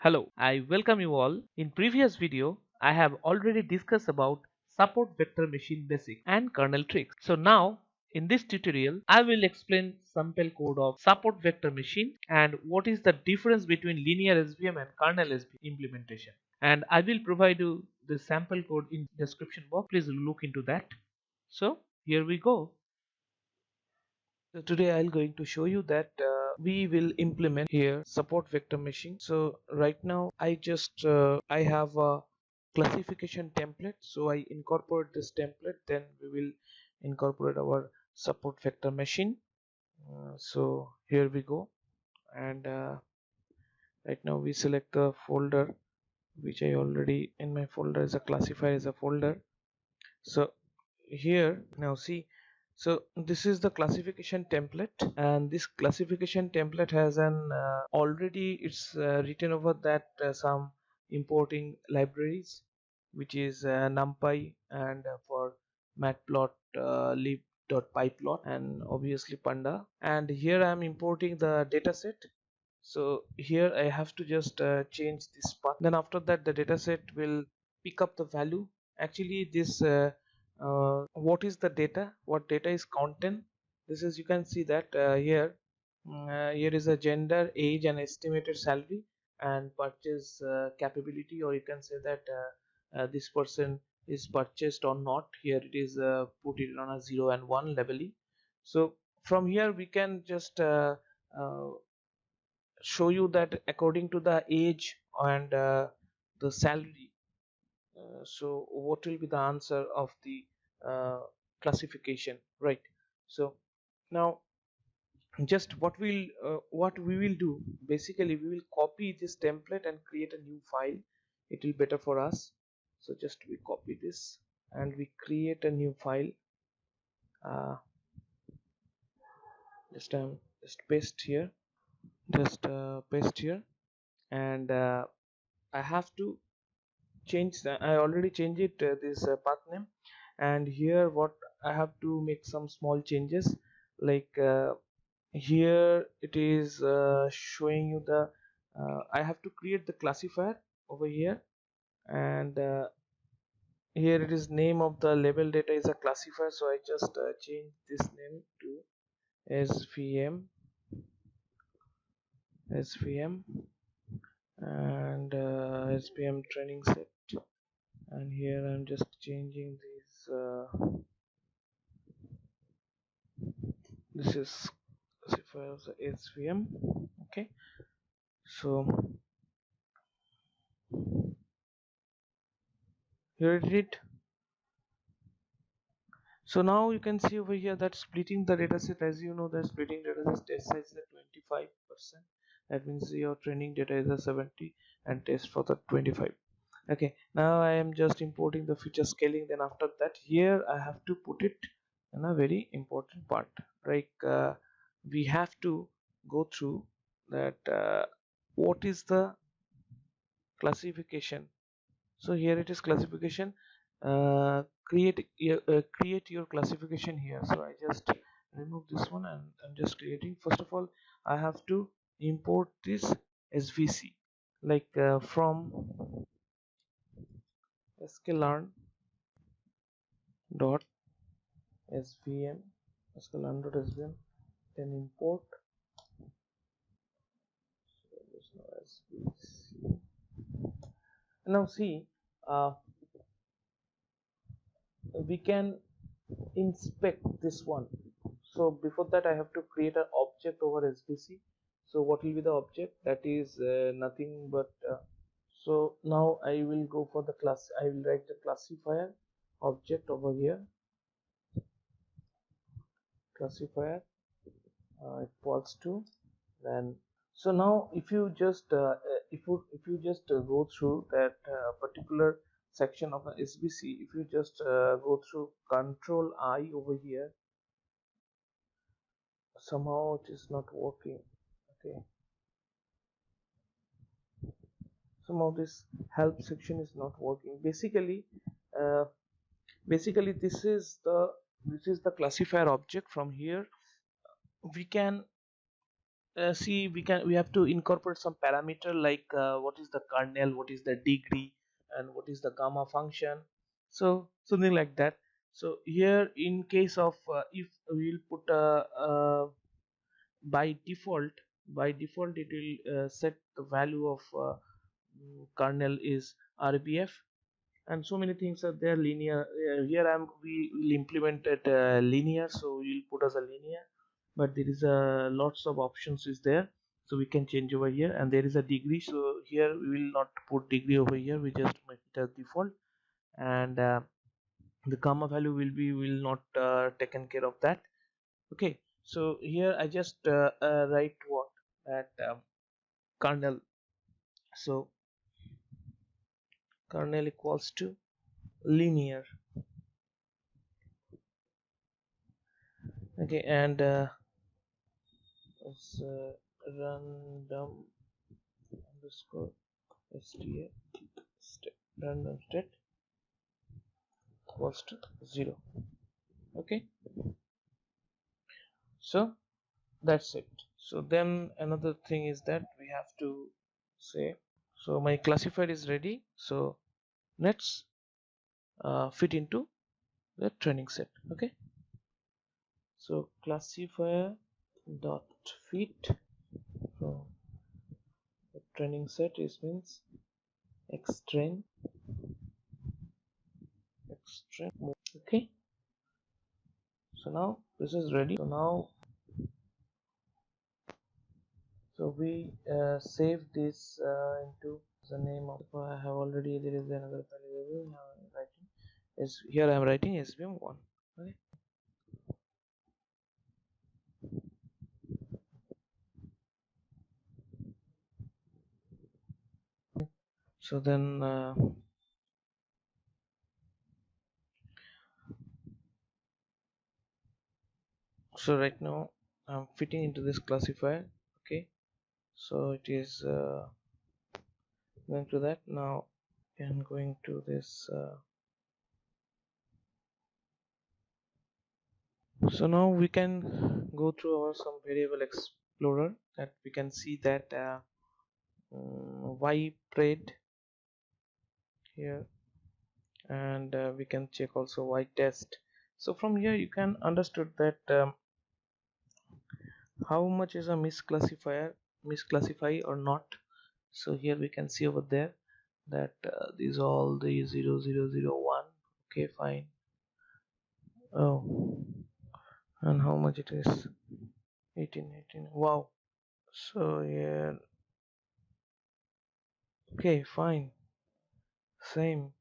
Hello, I welcome you all. In previous video, I have already discussed about support vector machine basic and kernel tricks. So now in this tutorial, I will explain sample code of support vector machine and what is the difference between linear SVM and kernel SVM implementation. And I will provide you the sample code in description box. Please look into that. So here we go. So today I'm going to show you that we will implement here support vector machine. So right now I have a classification template. So I incorporate this template, then we will incorporate our support vector machine. So here we go, and right now we select the folder which I already in my folder is a classifier as a folder. So here now see, so this is the classification template, and this classification template has an already it's written over that some importing libraries, which is numpy and for matplot, lib.pyplot, and obviously panda. And here I am importing the dataset. So here I have to just change this path, then after that the dataset will pick up the value. Actually this what is the data, what data is content. This is, you can see that here here is a gender, age, and estimated salary, and purchase capability, or you can say that this person is purchased or not. Here it is put it on a 0 and 1 levelly. So from here we can just uh, show you that according to the age and the salary, so what will be the answer of the uh, classification, right? So now just what we will do, basically we will copy this template and create a new file. It will better for us. So just we copy this and we create a new file. uh, just paste here, paste here, and I have to change that. I already changed it, this path name, and here what I have to make some small changes, like here it is showing you the I have to create the classifier over here, and here it is name of the label data is a classifier, so I just change this name to svm svm and svm training set. And here I'm just changing this this is classifier as svm. Okay, so here it is. So now you can see over here that splitting the dataset, as you know, the splitting dataset test size is at 25%. That means your training data is a 70 and test for the 25. Okay, now I am just importing the feature scaling. Then after that, here I have to put it in a very important part. Like we have to go through that what is the classification. So here it is classification. Create your classification here. So I just remove this one and I'm just creating. First of all, I have to import this svc, like from sklearn dot svm, sklearn dot svm, then import. So there's no svc. Now see, uh, we can inspect this one. So before that I have to create an object over svc. So what will be the object? That is nothing but so now I will go for the class. I will write the classifier object over here, classifier equals to, then so now if you just if you just go through that particular section of the svc, if you just go through control I over here, somehow it is not working. Okay, somehow this help section is not working. Uh, basically this is the classifier object. From here we can see, we have to incorporate some parameter like what is the kernel, what is the degree, and what is the gamma function, so something like that. So here in case of if we'll put by default, it will set the value of kernel is rbf, and so many things are there linear. Here we will implement it linear, so we'll put as a linear, but there is a lots of options is there, so we can change over here. And there is a degree, so here we will not put degree over here, we just make it as default. And the gamma value will not taken care of that. Okay, so here I just write what that kernel, so kernel equals to linear. Okay, and it's random underscore sta random state equals to 0. Okay, so that's it. So then another thing is that we have to say, so my classifier is ready, so let's fit into the training set. Okay, so classifier dot fit from the training set is means extrain. Okay, so now this is ready. So now, so we save this into the name of I have already, there is another file writing is here, I am writing svm1. Okay, so then so right now I'm fitting into this classifier. Okay, so it is going to that. Now I'm going to this so now we can go through our some variable explorer, that we can see that y trade here, and we can check also y test. So from here you can understood that how much is a misclassify or not. So here we can see over there that these all the 0001. Okay, fine. Oh, and how much it is? 18. Wow. So yeah, okay, fine, same.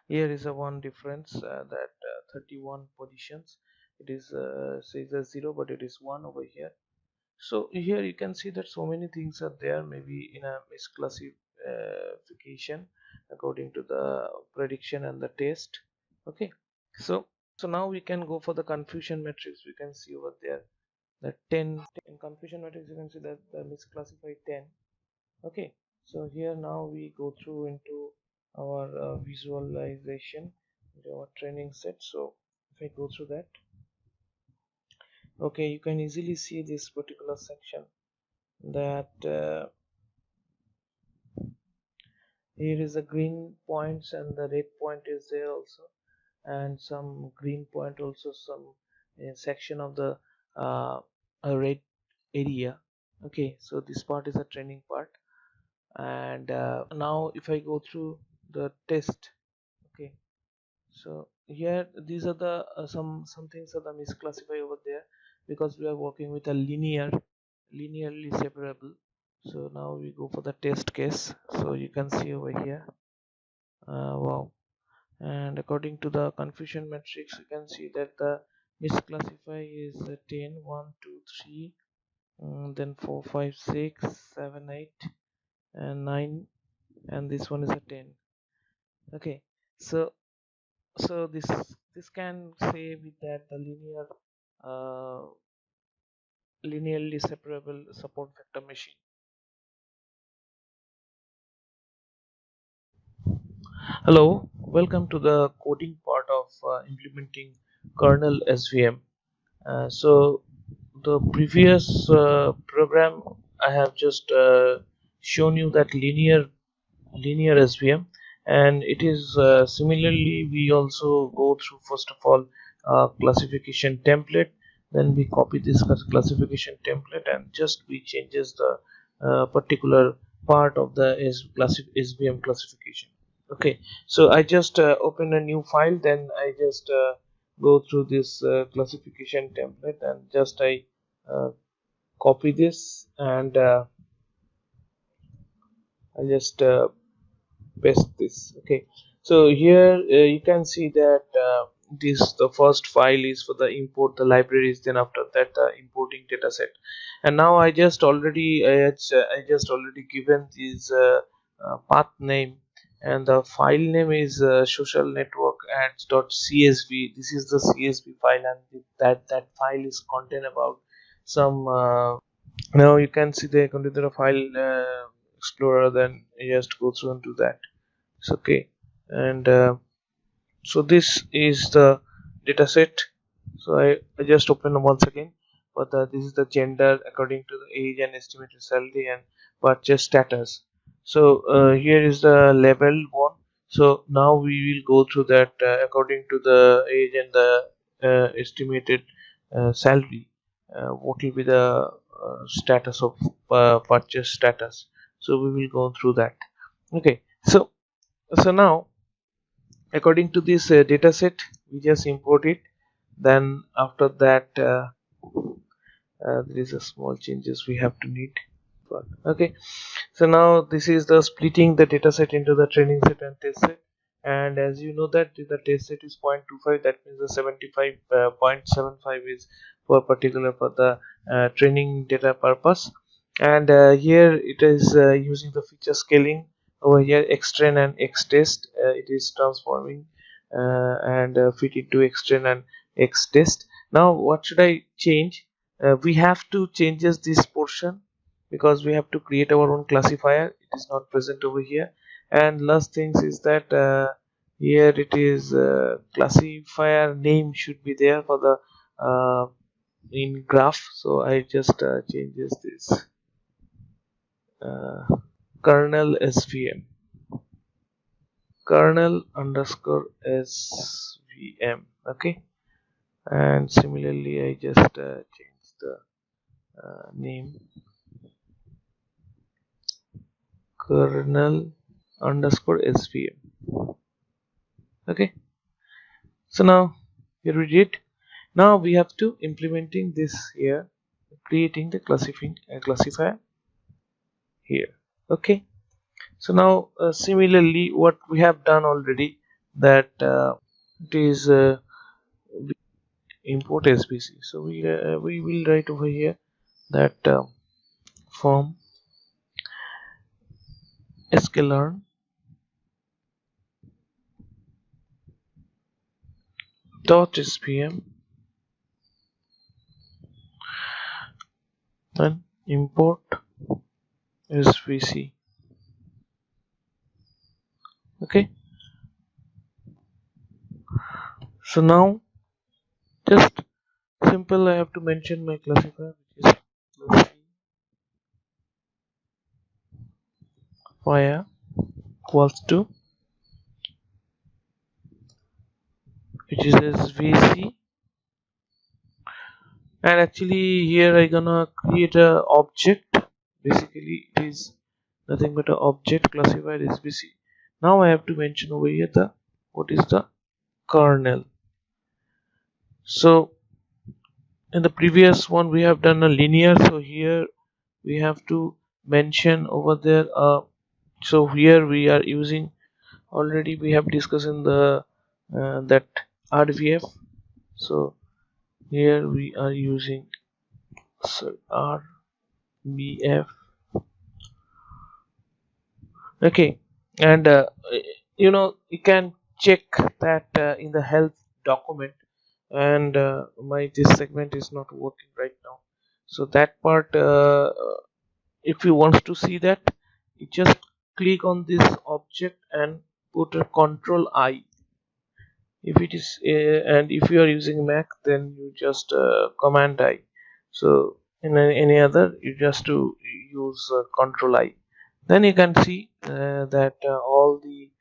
Here is a one difference, that 31 positions, it is says a 0 but it is 1 over here. So here you can see that so many things are there, maybe in a misclassification according to the prediction and the test. Okay, so now we can go for the confusion matrix. We can see over there that 10 in confusion matrix, you can see that the misclassified 10. Okay, so here now we go through into our visualization, into our training set. So if I go through that, okay, you can easily see this particular section, that here is a green points and the red point is there also, and some green point also, some section of the a red area. Okay, so this part is a training part. And now if I go through the test, okay, so here these are the some things are the misclassify over there, because we are working with a linearly separable. So now we go for the test case, so you can see over here, wow. And according to the confusion matrix, you can see that the misclassify is 10 1 2 3, then 4 5 6 7 8 and 9, and this one is a 10. Okay, so this can say with that the uh, linearly separable support vector machine. Hello, welcome to the coding part of implementing kernel svm. So the previous program I have just shown you that linear SVM, and it is similarly we also go through first of all classification template, then we copy this classification template and just we changes the particular part of the SVM classification. Okay, so I just open a new file, then I just go through this classification template and just I uh, copy this and I just paste this. Okay, so here you can see that this the first file is for the import the libraries, then after that importing dataset, and now I just already given this path name, and the file name is social network ads.csv. This is the csv file, and that file is contain about some now you can see the container file explorer, then you just go through and do that. It's okay, and so this is the dataset. So I just open them once again, but this is the gender according to the age and estimated salary and purchase status. So here is the level one. So now we will go through that according to the age and the estimated salary, what will be the status of purchase status. So we will go through that. Okay, so now according to this data set we just import it, then after that there is a small changes we have to need. Okay, so now this is the splitting the data set into the training set and test set, and as you know that the test set is 0.25, that means the 75.75 is for particular for the training data purpose, and here it is using the feature scaling. Over here xtrain and xtest, it is transforming and fit into xtrain and xtest. Now what should I change? We have to changes this portion because we have to create our own classifier. It is not present over here, and last things is that here it is classifier name should be there for the in graph. So I just changes this kernel svm, kernel underscore svm. Okay, and similarly I just change the name kernel underscore svm. Okay, so now here we did. Now we have to implementing this here, creating the classifier here. Okay, so now similarly what we have done already, that it is import SBC. So we will write over here that from sklearn dot spm and import svc. Okay, so now just simple I have to mention my classifier, which is classifier equals to, which is svc, and actually here I gonna create a object. Basically it is nothing but a object classifier svc. Now I have to mention over here the what is the kernel. So in the previous one we have done a linear, so here we have to mention over there so here we are using, already we have discussed in the that RVF. So here we are using RBF. Okay, and you can check that in the health document, and this segment is not working right now, so that part if you want to see that, you just click on this object and put a control I. If it is and if you are using Mac, then you just command I. So in any other, you just to use Control I. Then you can see that all the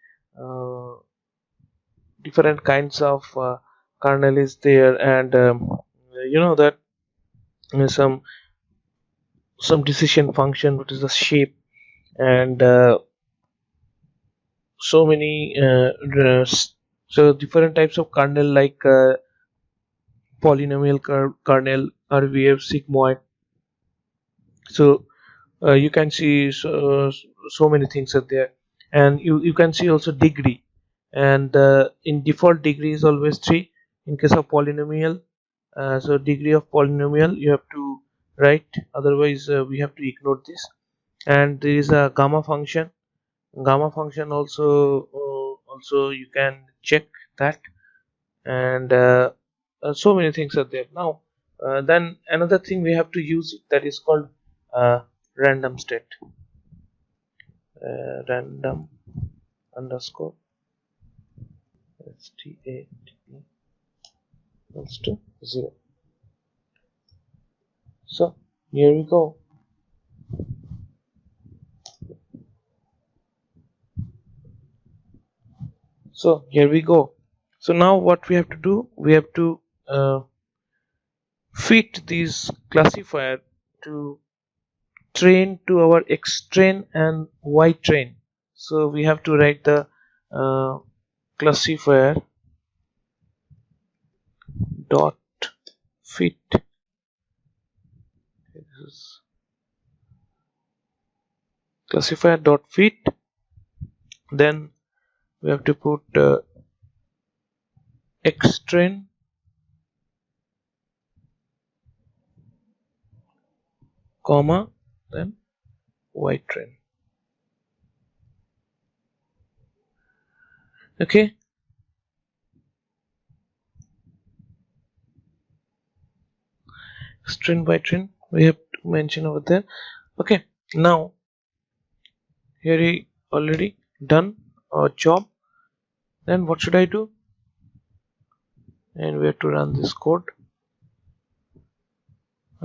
uh, different kinds of kernel is there, and you know that some decision function, which is the shape, and so many so different types of kernel, like polynomial kernel, RVF, sigmoid. So you can see so many things are there, and you can see also degree, and in default degree is always 3 in case of polynomial. So degree of polynomial you have to write, otherwise we have to ignore this. And there is a gamma function also you can check that. And so many things are there. Now then another thing we have to use, that is called random state, random underscore state equals to 0. So here we go. So here we go. So now what we have to do, we have to fit this classifier to train to our X train and Y train. So we have to write the uh, classifier dot fit. This is classifier dot fit. Then we have to put X train comma then Y train. Okay. X train Y train we have to mention over there. Okay. Now here we already done our job. Then what should I do? And we have to run this code.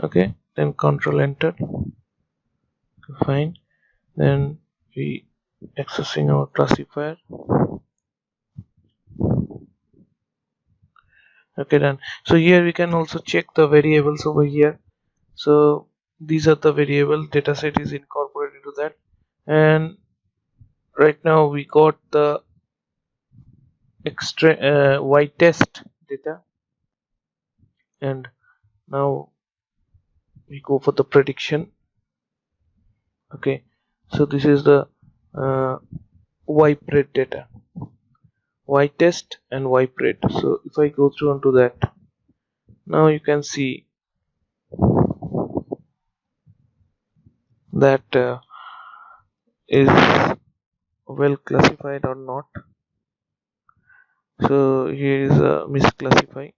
Okay. Then Control Enter. Fine. Then we accessing our classifier. Okay, done. So here we can also check the variables over here. So these are the variable, dataset is incorporated to that, and right now we got the extra y test data, and now we go for the prediction. Okay, so this is the y pred data, y test and y pred. So if I go through onto that, now you can see that is well classified or not. So here is a misclassify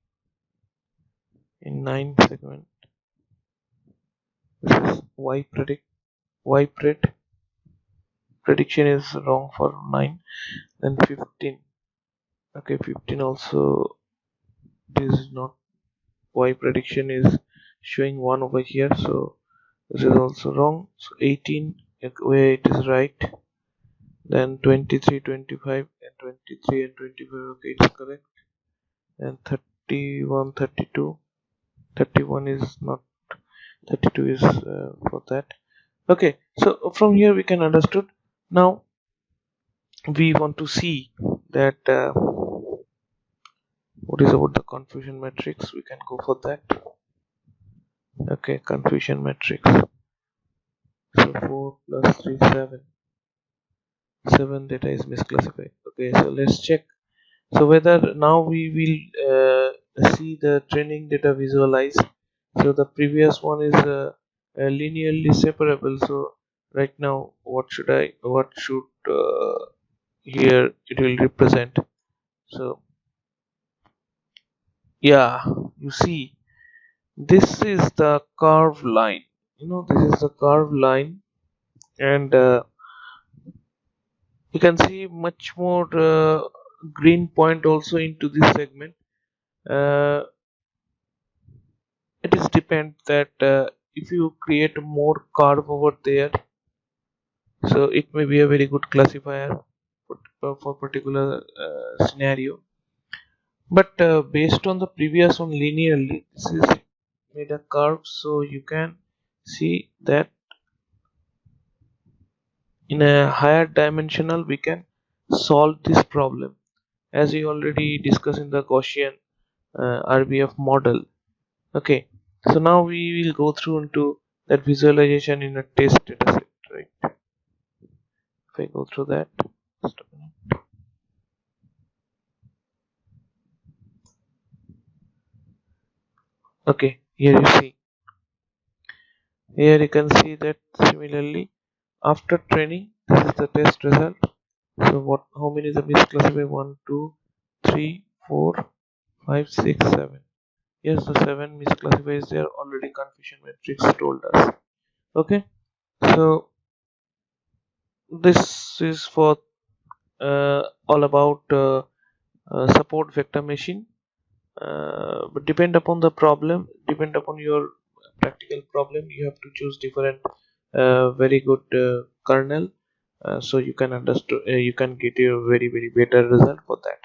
in 9 segment. This is y pred prediction is wrong for 9. Then 15. Okay, 15 also, this is not, y prediction is showing 1 over here, so this is also wrong. So 18, where it is right. Then 23, 25 and 23 and 25, okay, it's correct. And 31, 32, 31 is not, 32 is for that. Okay, so from here we can understood. Now we want to see that what is about the confusion matrix. We can go for that. Okay, confusion matrix. So 4 plus 3, 7. 7 data is misclassified. Okay, so let's check. So whether now we will see the training data visualized. So the previous one is linearly separable. So right now what should here it will represent. So yeah, you see this is the curved line, this is the curved line, and you can see much more green point also into this segment. uh, it is depends that if you create more curve over there, so it may be a very good classifier for particular scenario. But based on the previous one linearly, this is made a curve, so you can see that in a higher dimensional we can solve this problem, as we already discussed in the Gaussian RBF model. Okay, so now we will go through into that visualization in a test dataset, right? If I go through that, just a minute. Okay, here you see, here you can see that similarly after training, this is the test result. So what, how many is the misclassified? 1 2 3 4 5 6 7. Yes, the 7 misclassified is there, already confusion matrix told us. Okay, so this is for all about support vector machine. But depend upon the problem, depend upon your practical problem, you have to choose different very good kernel, so you can understand, you can get a very better result for that.